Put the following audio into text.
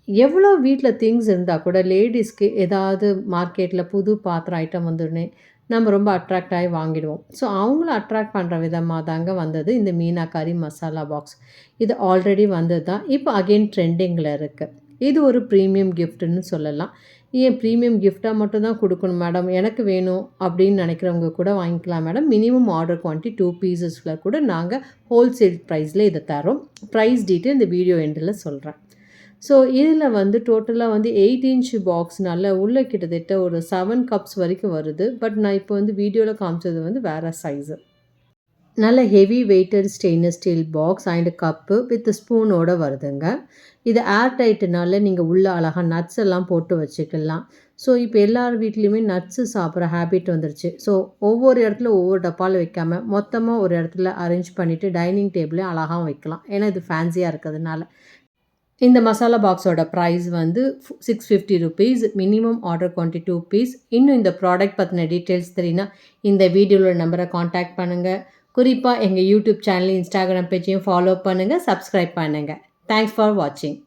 எவ்வளோ வீட்ல திங்ஸ் இருந்தா கூட லேடீஸ்க்கு ஏதாவது மார்க்கெட்ல புது பாத்திரம் ஐட்டம் வந்தோடனே நம்ம ரொம்ப அட்ராக்ட் ஆகி வாங்கிடுவோம். ஸோ அவங்கள அட்ராக்ட் பண்ணுற விதமாக தாங்க வந்தது இந்த மீனாக்காரி மசாலா பாக்ஸ். இது ஆல்ரெடி வந்தது தான். இப்போ அகெயின் ட்ரெண்டிங்கில் இருக்குது. இது ஒரு ப்ரீமியம் கிஃப்ட்டுன்னு சொல்லலாம். ஏன் ப்ரீமியம் கிஃப்ட்டாக மட்டும் தான் கொடுக்கணும் மேடம், எனக்கு வேணும் அப்படின்னு நினைக்கிறவங்க கூட வாங்கிக்கலாம் மேடம். மினிமம் ஆர்டர் குவான்டிட்டி 2 பீசஸில் கூட நாங்கள் ஹோல்சேல் ப்ரைஸில் இதை தரோம். ப்ரைஸ் டீட்டெயில் இந்த வீடியோ எண்டில் சொல்கிறேன். ஸோ இதில் வந்து டோட்டலாக வந்து 8 இன்ச் பாக்ஸ்னால உள்ள கிட்டத்தட்ட ஒரு 7 கப்ஸ் வரைக்கும் வருது. பட் நான் இப்போ வந்து வீடியோவில் காமிச்சது வந்து வேறு சைஸு. நல்ல heavy weighted stainless steel box and cup with ஸ்பூனோட வருதுங்க. இது ஏர் டைட்டுனால நீங்கள் உள்ள அழகாக நட்ஸ் எல்லாம் போட்டு வச்சுக்கலாம். ஸோ இப்போ எல்லார் வீட்லேயுமே நட்ஸு சாப்பிட்ற ஹேபிட் வந்துருச்சு. ஸோ ஒவ்வொரு இடத்துல ஒவ்வொரு டப்பாவில் வைக்காமல் மொத்தமாக ஒரு இடத்துல அரேஞ்ச் பண்ணிவிட்டு டைனிங் டேபிளையும் அழகாக வைக்கலாம். ஏன்னா இது ஃபேன்சியாக இருக்கிறதுனால. இந்த மசாலா பாக்ஸோட ப்ரைஸ் வந்து ₹650. Minimum order quantity 2 piece. இன்னும் இந்த ப்ராடக்ட் பற்றின டீட்டெயில்ஸ் தெரியுன்னா இந்த வீடியோவில் நம்பரை காண்டாக்ட் பண்ணுங்கள். குறிப்பாக எங்கள் யூடியூப் சேனல், இன்ஸ்டாகிராம் பேஜையும் ஃபாலோ பண்ணுங்கள், சப்ஸ்கிரைப் பண்ணுங்கள். தேங்க்ஸ் ஃபார் வாட்சிங்.